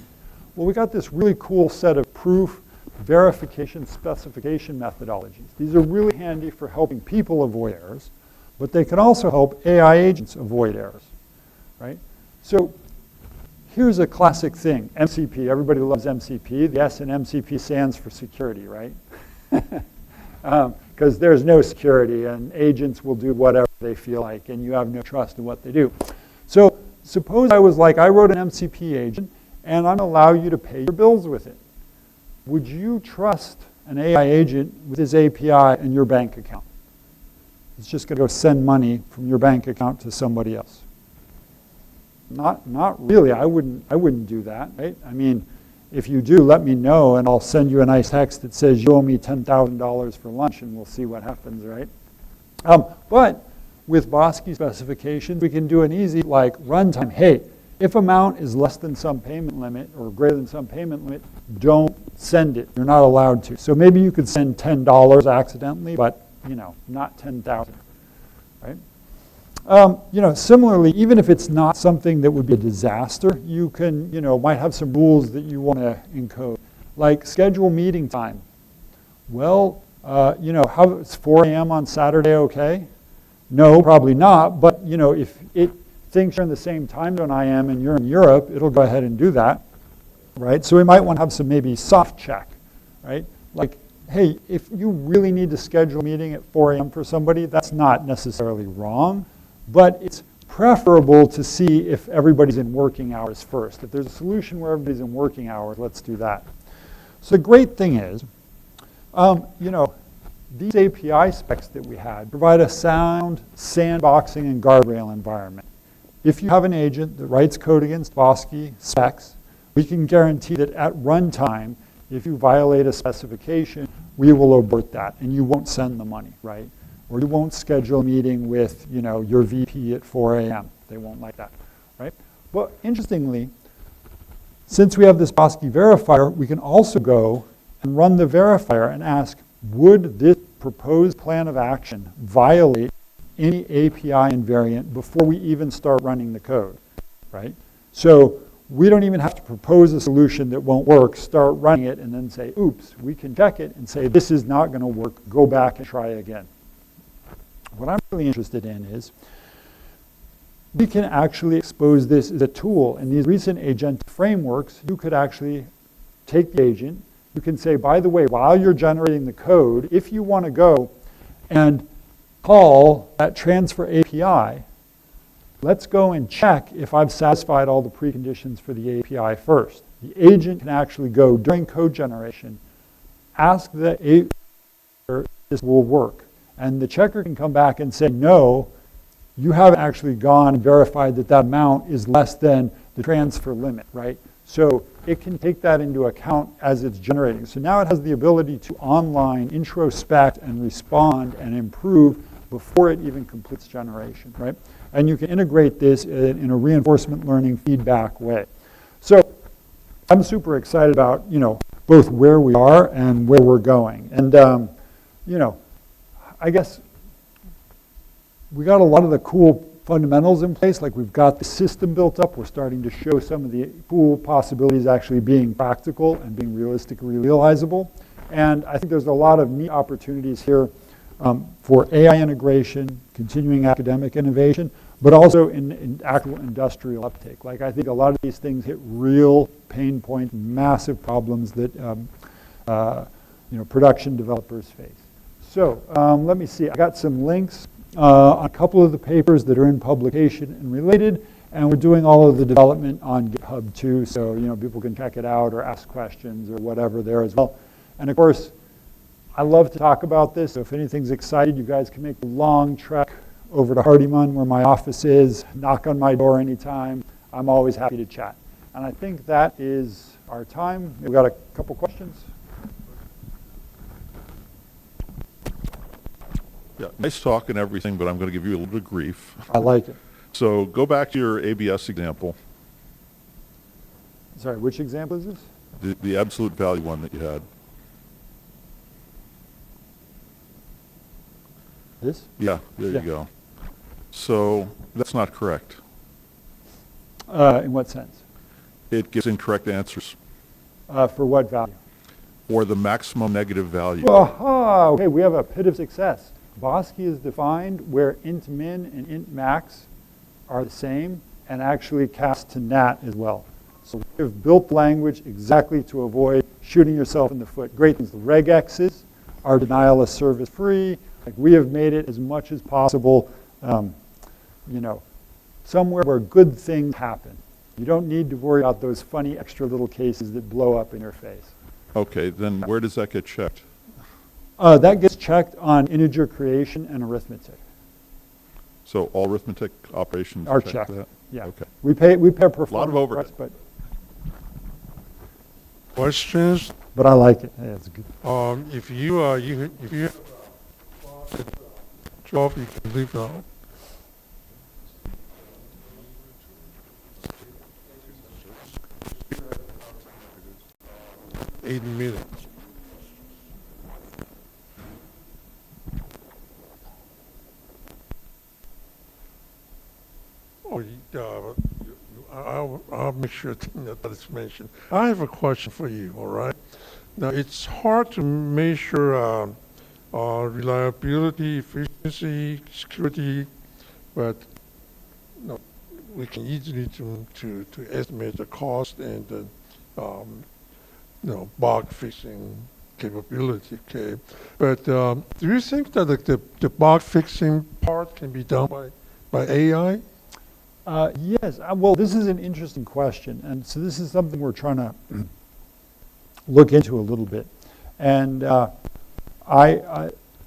Well, we got this really cool set of proof verification specification methodologies. These are really handy for helping people avoid errors, but they can also help AI agents avoid errors, right? So here's a classic thing, MCP. Everybody loves MCP. The S in MCP stands for security, right? Because there's no security, and agents will do whatever they feel like, and you have no trust in what they do. So suppose I was like, I wrote an MCP agent, and I'm going to allow you to pay your bills with it. Would you trust an AI agent with his API in your bank account? It's just going to go send money from your bank account to somebody else. Not really. I wouldn't do that, right? I mean, if you do, let me know, and I'll send you a nice text that says you owe me $10,000 for lunch, and we'll see what happens, right? But with Bosque specifications, we can do an easy like runtime. Hey, if amount is less than some payment limit or greater than some payment limit, don't send it. You're not allowed to. So maybe you could send $10 accidentally, but not 10,000, right? Similarly, even if it's not something that would be a disaster, you can, might have some rules that you want to encode, like schedule meeting time. Well, how it's 4 a.m. on Saturday, okay? No, probably not. But if it thinks you're in the same time zone I am and you're in Europe, it'll go ahead and do that, right? So we might want to have some maybe soft check, right? Like, hey, if you really need to schedule a meeting at 4 a.m. for somebody, that's not necessarily wrong, but it's preferable to see if everybody's in working hours first. If there's a solution where everybody's in working hours, let's do that. So the great thing is, these API specs that we had provide a sound sandboxing and guardrail environment. If you have an agent that writes code against Bosque specs, we can guarantee that at runtime, if you violate a specification, we will abort that, and you won't send the money, right? Or you won't schedule a meeting with, your VP at 4 a.m. They won't like that, right? Well, interestingly, since we have this Bosque verifier, we can also go and run the verifier and ask, would this proposed plan of action violate any API invariant before we even start running the code, right? So we don't even have to propose a solution that won't work, start running it, and then say, oops, we can check it and say, this is not going to work, go back and try again. What I'm really interested in is we can actually expose this as a tool. In these recent agent frameworks, you could actually take the agent, you can say, by the way, while you're generating the code, if you want to go and call that transfer API, let's go and check if I've satisfied all the preconditions for the API first. The agent can actually go during code generation, ask the API if this will work. And the checker can come back and say, no, you haven't actually gone and verified that that amount is less than the transfer limit, right? So it can take that into account as it's generating. So now it has the ability to online introspect and respond and improve before it even completes generation, right? And you can integrate this in a reinforcement learning feedback way. So I'm super excited about, both where we are and where we're going. And, I guess we got a lot of the cool fundamentals in place, like we've got the system built up. We're starting to show some of the cool possibilities actually being practical and being realistically realizable. And I think there's a lot of neat opportunities here for AI integration, continuing academic innovation, but also in actual industrial uptake. Like I think a lot of these things hit real pain points, massive problems that production developers face. So let me see, I got some links on a couple of the papers that are in publication and related, and we're doing all of the development on GitHub too, so people can check it out or ask questions or whatever there as well. And of course, I love to talk about this, so if anything's excited, you guys can make a long trek over to Hardiman where my office is, knock on my door anytime. I'm always happy to chat. And I think that is our time. We've got a couple questions. Yeah, nice talk and everything, but I'm going to give you a little bit of grief. I like it. So go back to your ABS example, Sorry, which example is this? the absolute value one that you had. This? Yeah, there Yeah. you go. So that's not correct. In what sense? It gives incorrect answers. For what value? or the maximum negative value? Aha! Okay, we have a pit of success. Bosque is defined where int min and int max are the same and actually cast to nat as well. So we have built the language exactly to avoid shooting yourself in the foot. Great things. The regexes are denial of service free. Like we have made it as much as possible, somewhere where good things happen. You don't need to worry about those funny extra little cases that blow up in your face. Okay, then where does that get checked? That gets checked on integer creation and arithmetic. So all arithmetic operations Are check checked. that? Yeah. Okay. We pay performance. Lot of overhead. for us, Questions? but I like it. Yeah, it's good. If you have 12, you can leave now. 8 minutes. I'll make sure that is mentioned. I have a question for you, all right? Now, it's hard to measure reliability, efficiency, security, but we can easily to estimate the cost and the bug fixing capability. Okay, but do you think that the bug fixing part can be done by AI? Yes. Well, this is an interesting question, and so this is something we're trying to look into a little bit. And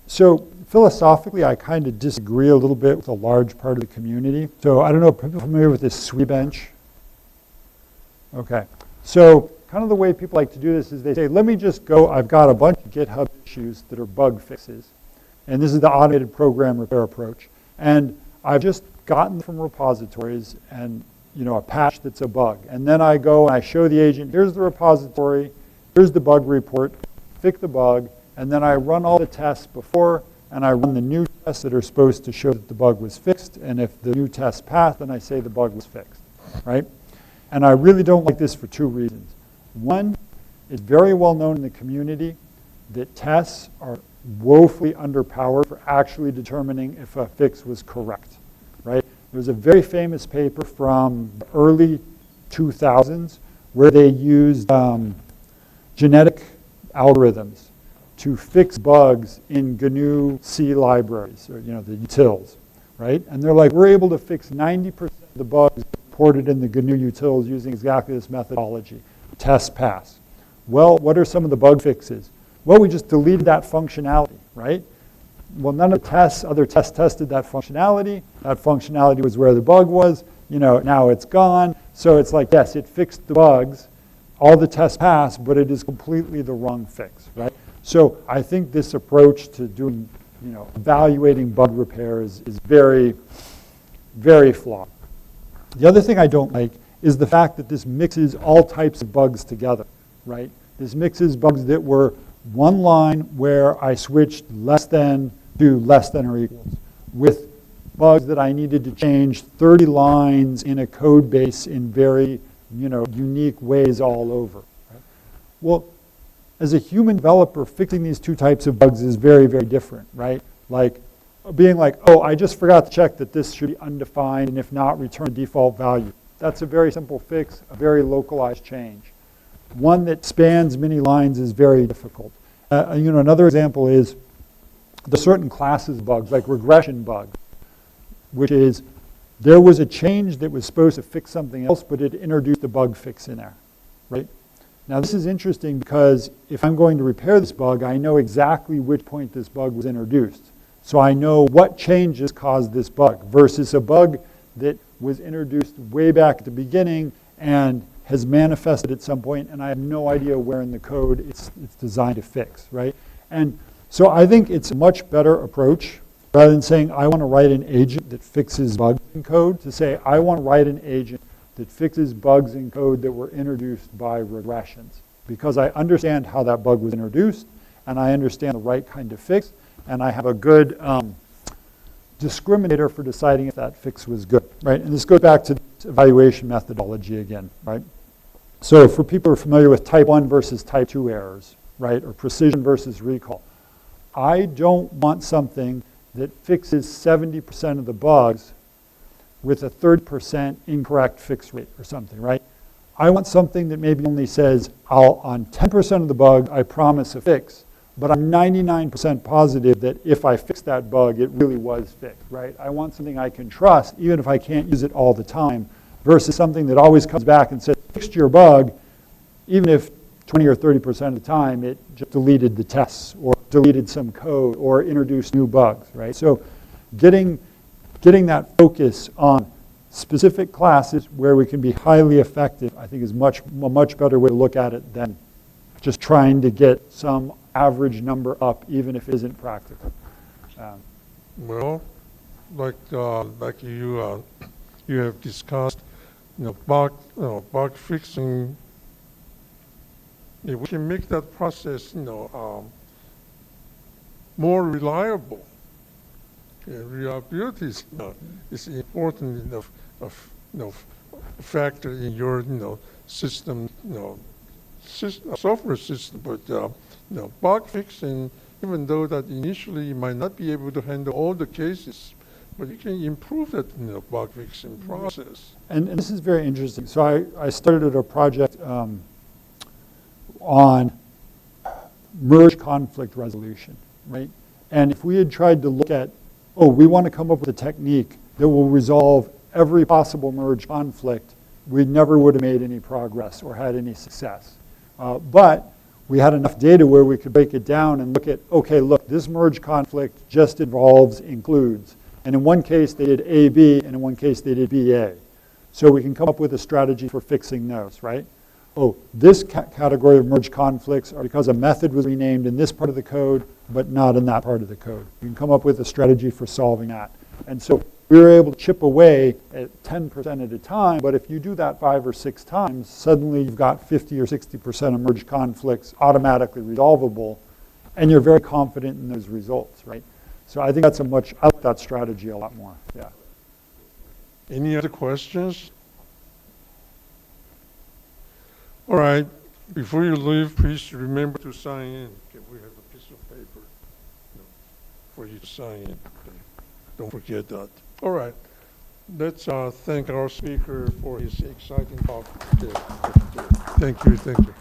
so philosophically, I kind of disagree a little bit with a large part of the community. So I don't know if people are familiar with this SWE bench. Okay. So kind of the way people like to do this is they say, let me just go, I've got a bunch of GitHub issues that are bug fixes. And this is the automated program repair approach. And I've just gotten from repositories and a patch that's a bug. And then I go and I show the agent, here's the repository, here's the bug report, fix the bug, and then I run all the tests before, and I run the new tests that are supposed to show that the bug was fixed, and if the new tests pass, then I say the bug was fixed, right? And I really don't like this for two reasons. One, it's very well known in the community that tests are woefully underpowered for actually determining if a fix was correct, right? There's a very famous paper from the early 2000s where they used genetic algorithms to fix bugs in GNU C libraries, or the utils, right? And they're like, we're able to fix 90% of the bugs reported in the GNU utils using exactly this methodology. Tests pass. Well, what are some of the bug fixes? Well, we just deleted that functionality, right? Well, none of the other tests tested that functionality. That functionality was where the bug was. Now it's gone. So it's like, yes, it fixed the bugs. All the tests pass, but it is completely the wrong fix, right? So I think this approach to doing, evaluating bug repair is very, very flawed. The other thing I don't like is the fact that this mixes all types of bugs together, right? This mixes bugs that were one line where I switched less than to less than or equals with bugs that I needed to change 30 lines in a code base in very, unique ways all over. Right? Well, as a human developer, fixing these two types of bugs is very, very different, right? Like being like, oh, I just forgot to check that this should be undefined, and if not, return a default value. That's a very simple fix, a very localized change. One that spans many lines is very difficult. Another example is the certain classes of bugs, like regression bugs, which is there was a change that was supposed to fix something else, but it introduced a bug fix in there, right? Now this is interesting because if I'm going to repair this bug, I know exactly which point this bug was introduced. So I know what changes caused this bug versus a bug that was introduced way back at the beginning and has manifested at some point, and I have no idea where in the code it's designed to fix, right? And so I think it's a much better approach rather than saying I want to write an agent that fixes bugs in code, to say I want to write an agent that fixes bugs in code that were introduced by regressions, because I understand how that bug was introduced, and I understand the right kind of fix, and I have a good discriminator for deciding if that fix was good, right? And this goes back to evaluation methodology again, right? So for people who are familiar with type 1 versus type 2 errors, right? Or precision versus recall. I don't want something that fixes 70% of the bugs with a 30% incorrect fix rate or something, right? I want something that maybe only says, on 10% of the bug, I promise a fix, but I'm 99% positive that if I fix that bug, it really was fixed, right? I want something I can trust, even if I can't use it all the time, versus something that always comes back and says, fixed your bug, even if 20 or 30% of the time it just deleted the tests or deleted some code or introduced new bugs, right? So getting that focus on specific classes where we can be highly effective, I think is a much better way to look at it than just trying to get some average number up, even if it isn't practical. Well, like you have discussed, bug fixing. If we can make that process, more reliable. Reliability is important enough factor in your system, software system. But bug fixing, even though that initially you might not be able to handle all the cases, but you can improve that bug fixing process. And this is very interesting. So I started a project on merge conflict resolution, right? And if we had tried to look at, we want to come up with a technique that will resolve every possible merge conflict, we never would have made any progress or had any success. But we had enough data where we could break it down and look at, look, this merge conflict just involves includes. And in one case they did AB, and in one case they did BA. So we can come up with a strategy for fixing those, right? This category of merge conflicts are because a method was renamed in this part of the code, but not in that part of the code. You can come up with a strategy for solving that. And so we were able to chip away at 10% at a time, but if you do that 5 or 6 times, suddenly you've got 50 or 60% of merge conflicts automatically resolvable, and you're very confident in those results, right? So I think I like that strategy a lot more, yeah. Any other questions? All right, before you leave, please remember to sign in. Okay, we have a piece of paper for you to sign in. Okay. Don't forget that. All right, let's thank our speaker for his exciting talk. Okay. Thank you.